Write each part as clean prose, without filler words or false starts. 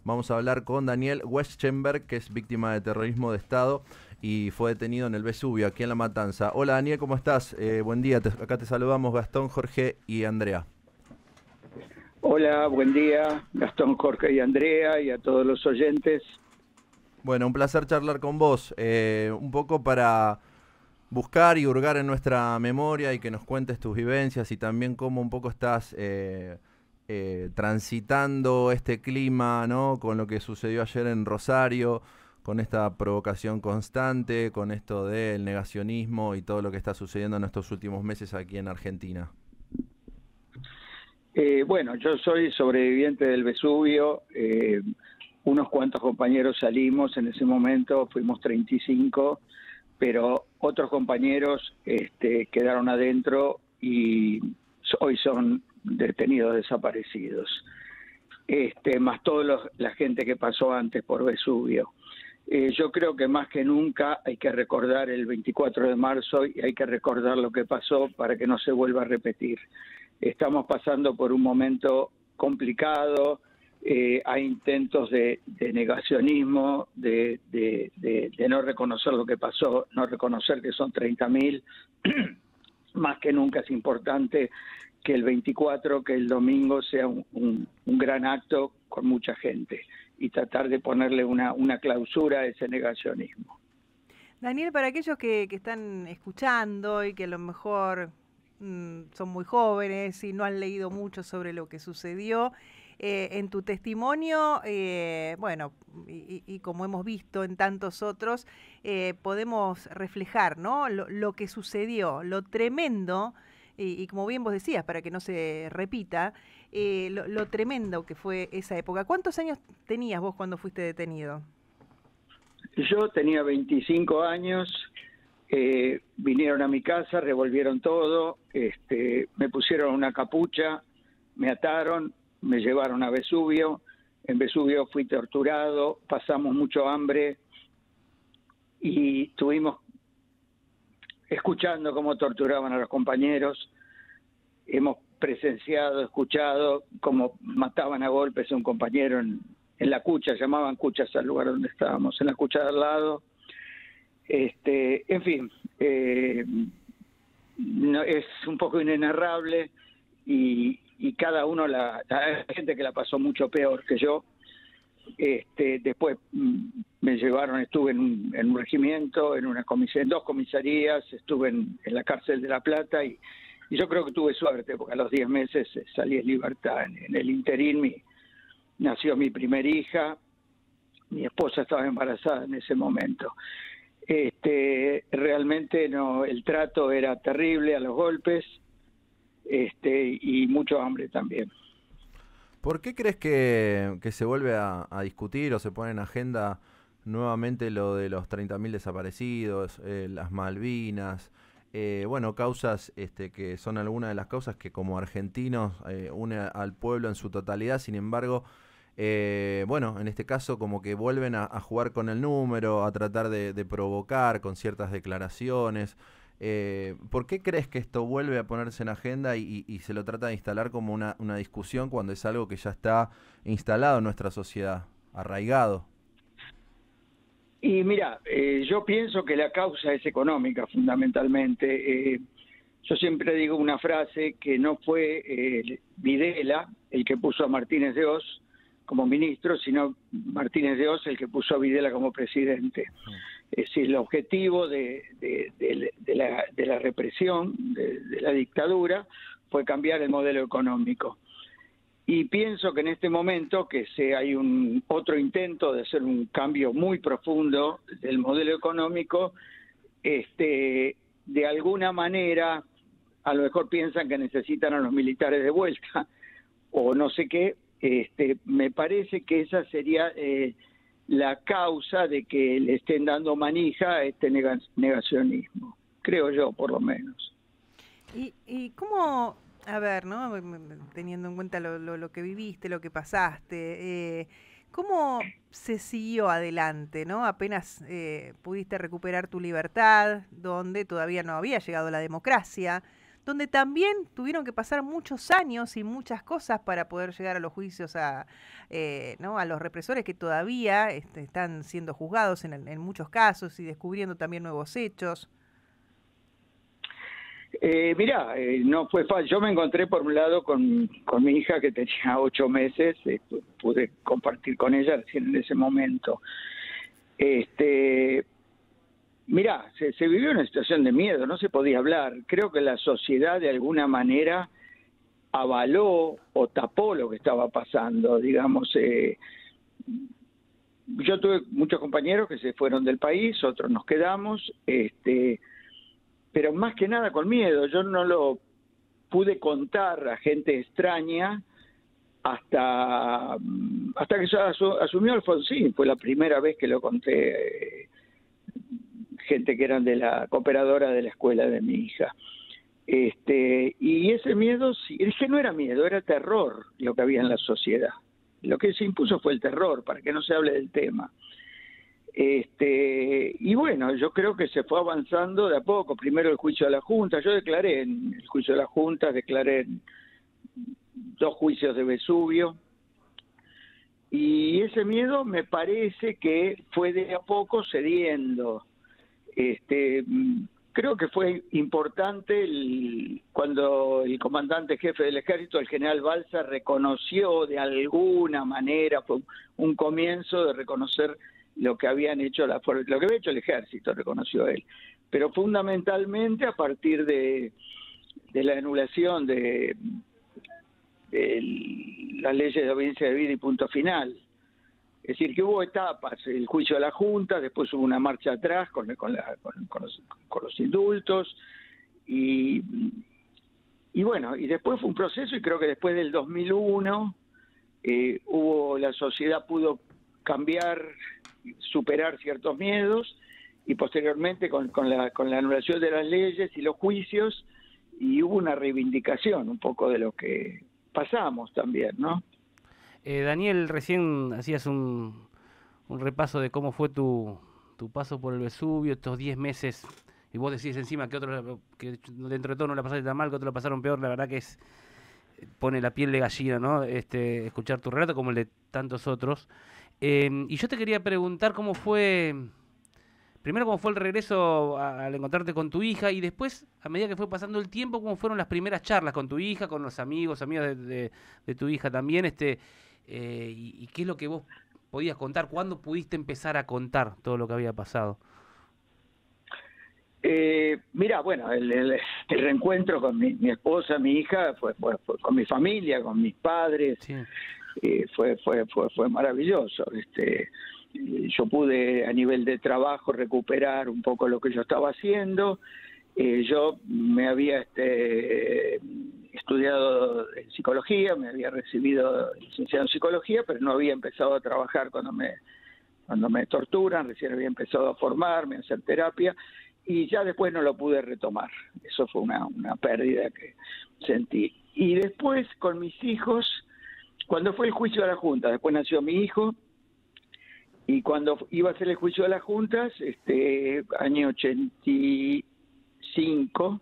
Vamos a hablar con Daniel Weschenberg, que es víctima de terrorismo de Estado y fue detenido en el Vesubio, aquí en La Matanza. Hola Daniel, ¿cómo estás? Buen día, acá te saludamos Gastón, Jorge y Andrea. Hola, buen día, Gastón, Jorge y Andrea, y a todos los oyentes. Bueno, un placer charlar con vos, un poco para buscar y hurgar en nuestra memoria y que nos cuentes tus vivencias y también cómo un poco estás transitando este clima, ¿no? Con lo que sucedió ayer en Rosario, con esta provocación constante, con esto del negacionismo y todo lo que está sucediendo en estos últimos meses aquí en Argentina. Bueno, yo soy sobreviviente del Vesubio. Unos cuantos compañeros salimos en ese momento, fuimos 35, pero otros compañeros quedaron adentro y hoy son detenidos desaparecidos. Más toda la gente que pasó antes por Vesubio. Yo creo que más que nunca hay que recordar el 24 de marzo y hay que recordar lo que pasó para que no se vuelva a repetir. Estamos pasando por un momento complicado, hay intentos de negacionismo, de no reconocer lo que pasó, no reconocer que son 30.000. Más que nunca es importante que el 24, que el domingo sea un gran acto con mucha gente y tratar de ponerle una clausura a ese negacionismo. Daniel, para aquellos que están escuchando y que a lo mejor son muy jóvenes y no han leído mucho sobre lo que sucedió, en tu testimonio, bueno, y como hemos visto en tantos otros, podemos reflejar, ¿no? Lo que sucedió, lo tremendo, y como bien vos decías, para que no se repita, lo tremendo que fue esa época. ¿Cuántos años tenías vos cuando fuiste detenido? Yo tenía 25 años, vinieron a mi casa, revolvieron todo, me pusieron una capucha, me ataron, me llevaron a Vesubio. En Vesubio fui torturado, pasamos mucho hambre y estuvimos escuchando cómo torturaban a los compañeros. Hemos presenciado, escuchado cómo mataban a golpes a un compañero en la cucha, llamaban cuchas al lugar donde estábamos, en la cucha de al lado. En fin, no, es un poco inenarrable y cada uno, la gente que la pasó mucho peor que yo. Después me llevaron, estuve en un regimiento, en dos comisarías, estuve en la cárcel de La Plata y yo creo que tuve suerte porque a los 10 meses salí en libertad. En el interín nació mi primera hija, mi esposa estaba embarazada en ese momento. Realmente no, el trato era terrible a los golpes, y mucho hambre también. ¿Por qué crees que se vuelve a discutir o se pone en agenda nuevamente lo de los 30.000 desaparecidos, las Malvinas? Bueno, causas que son algunas de las causas que como argentinos une al pueblo en su totalidad. Sin embargo, bueno, en este caso como que vuelven a jugar con el número, a tratar de provocar con ciertas declaraciones. ¿Por qué crees que esto vuelve a ponerse en agenda y se lo trata de instalar como una discusión cuando es algo que ya está instalado en nuestra sociedad, arraigado? Y mira, yo pienso que la causa es económica fundamentalmente. Yo siempre digo una frase que no fue Videla el que puso a Martínez de Oz como ministro, sino Martínez de Oz el que puso a Videla como presidente. Es decir, el objetivo de la represión, de la dictadura, fue cambiar el modelo económico. Y pienso que en este momento hay otro intento de hacer un cambio muy profundo del modelo económico, de alguna manera, a lo mejor piensan que necesitan a los militares de vuelta, o no sé qué. Me parece que esa sería la causa de que le estén dando manija a este negacionismo, creo yo, por lo menos. ¿Y cómo, a ver, ¿no? Teniendo en cuenta lo que viviste, lo que pasaste, ¿cómo se siguió adelante, ¿no? Apenas pudiste recuperar tu libertad, donde todavía no había llegado la democracia, donde también tuvieron que pasar muchos años y muchas cosas para poder llegar a los juicios ¿no? a los represores que todavía están siendo juzgados en muchos casos y descubriendo también nuevos hechos. Mirá, no fue fácil. Yo me encontré por un lado con mi hija que tenía 8 meses, pude compartir con ella recién en ese momento. Mirá, se vivió una situación de miedo, no se podía hablar. Creo que la sociedad de alguna manera avaló o tapó lo que estaba pasando, digamos. Yo tuve muchos compañeros que se fueron del país, otros nos quedamos, pero más que nada con miedo. Yo no lo pude contar a gente extraña hasta que asumió Alfonsín. Fue la primera vez que lo conté, gente que eran de la cooperadora de la escuela de mi hija. Y ese miedo, es que no era miedo, era terror lo que había en la sociedad. Lo que se impuso fue el terror, para que no se hable del tema. Y bueno, yo creo que se fue avanzando de a poco. Primero el juicio de la Junta. Yo declaré en el juicio de la Junta, declaré en 2 juicios de Vesubio. Y ese miedo me parece que fue de a poco cediendo. Creo que fue importante cuando el comandante jefe del ejército, el general Balsa, reconoció de alguna manera, fue un comienzo de reconocer lo que habían hecho lo que había hecho el ejército, reconoció él. Pero fundamentalmente a partir de la anulación de las leyes de obediencia de vida y punto final. Es decir, que hubo etapas, el juicio de la Junta, después hubo una marcha atrás con los indultos, y bueno, y después fue un proceso, y creo que después del 2001 la sociedad pudo cambiar, superar ciertos miedos, y posteriormente con la anulación de las leyes y los juicios, y hubo una reivindicación un poco de lo que pasamos también, ¿no? Daniel, recién hacías un repaso de cómo fue tu paso por el Vesubio, estos 10 meses, y vos decís encima que otros, que dentro de todo no la pasaste tan mal, que otros la pasaron peor. La verdad que pone la piel de gallina, ¿no? Escuchar tu relato como el de tantos otros. Y yo te quería preguntar cómo fue, primero cómo fue el regreso al encontrarte con tu hija, y después, a medida que fue pasando el tiempo, cómo fueron las primeras charlas con tu hija, con los amigos de tu hija también, y qué es lo que vos podías contar, cuándo pudiste empezar a contar todo lo que había pasado. Mira, bueno, el reencuentro con mi esposa, mi hija, fue con mi familia, con mis padres, sí. Fue maravilloso. Yo pude a nivel de trabajo recuperar un poco lo que yo estaba haciendo. Yo me había estudiado en psicología, me había recibido licenciado en psicología, pero no había empezado a trabajar cuando me torturan. Recién había empezado a formarme, a hacer terapia, y ya después no lo pude retomar. Eso fue una pérdida que sentí. Y después con mis hijos, cuando fue el juicio de la Junta, después nació mi hijo, y cuando iba a hacer el juicio de las juntas, año 85,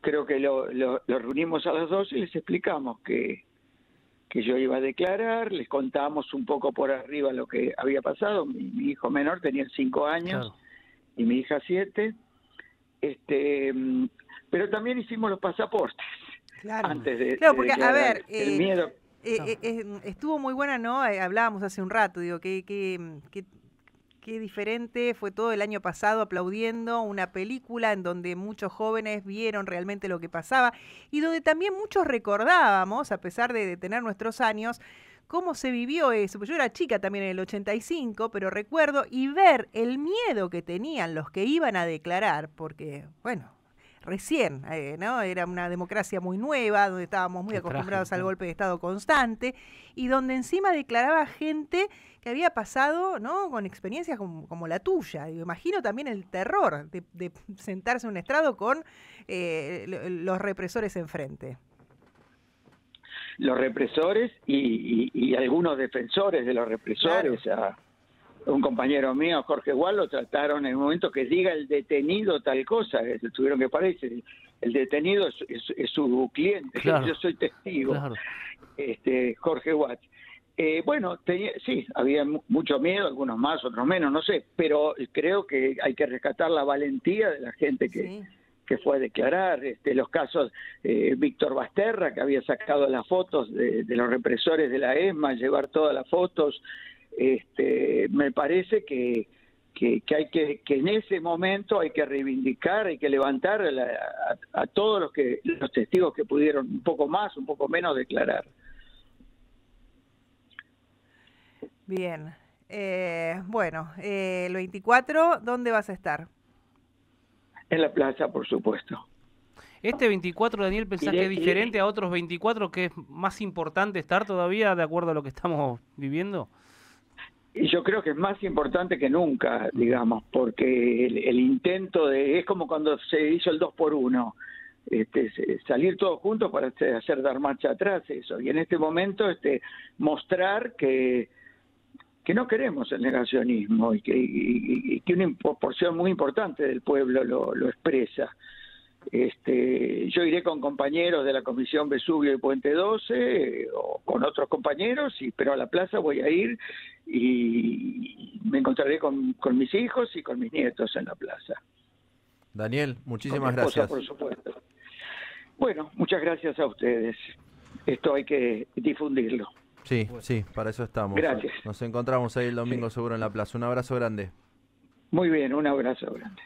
creo que lo reunimos a los dos y les explicamos que yo iba a declarar, les contamos un poco por arriba lo que había pasado. Mi hijo menor tenía 5 años, claro, y mi hija 7, pero también hicimos los pasaportes. Claro, antes de porque, a ver, el miedo. Estuvo muy buena, ¿no? Hablábamos hace un rato, digo, qué diferente fue todo el año pasado aplaudiendo una película en donde muchos jóvenes vieron realmente lo que pasaba y donde también muchos recordábamos, a pesar de tener nuestros años, cómo se vivió eso. Pues yo era chica también en el 85, pero recuerdo y ver el miedo que tenían los que iban a declarar, porque, bueno, recién, ¿no? Era una democracia muy nueva, donde estábamos muy acostumbrados al golpe de Estado constante, y donde encima declaraba gente que había pasado, ¿no?, con experiencias como la tuya. Yo imagino también el terror de sentarse en un estrado con los represores enfrente. Los represores y algunos defensores de los represores, claro, un compañero mío, Jorge Gual, lo trataron en el momento que diga el detenido tal cosa, tuvieron que parar y decir, el detenido es su cliente, Claro. yo soy testigo, Claro. Jorge Watts. Bueno, sí, había mucho miedo, algunos más, otros menos, no sé, pero creo que hay que rescatar la valentía de la gente Sí. que fue a declarar, los casos, Víctor Basterra, que había sacado las fotos de los represores de la ESMA, llevar todas las fotos, me parece que hay que en ese momento hay que reivindicar, hay que levantar a todos los testigos que pudieron un poco más, un poco menos declarar. Bien. Bueno, el 24, ¿dónde vas a estar? En la plaza, por supuesto. Este 24, Daniel, ¿pensás que es diferente a otros 24, que es más importante estar todavía de acuerdo a lo que estamos viviendo? Y yo creo que es más importante que nunca, digamos, porque el intento es como cuando se hizo el 2x1, salir todos juntos para hacer dar marcha atrás eso. Y en este momento mostrar que no queremos el negacionismo y que una porción muy importante del pueblo lo expresa. Yo iré con compañeros de la Comisión Vesubio y Puente 12 o con otros compañeros, pero a la plaza voy a ir y me encontraré con mis hijos y con mis nietos en la plaza. Daniel, muchísimas Con mi esposa, gracias. por supuesto. Bueno, muchas gracias a ustedes. Esto hay que difundirlo. Sí, sí, para eso estamos. Gracias. Nos encontramos ahí el domingo Sí. seguro en la plaza. Un abrazo grande. Muy bien, un abrazo grande.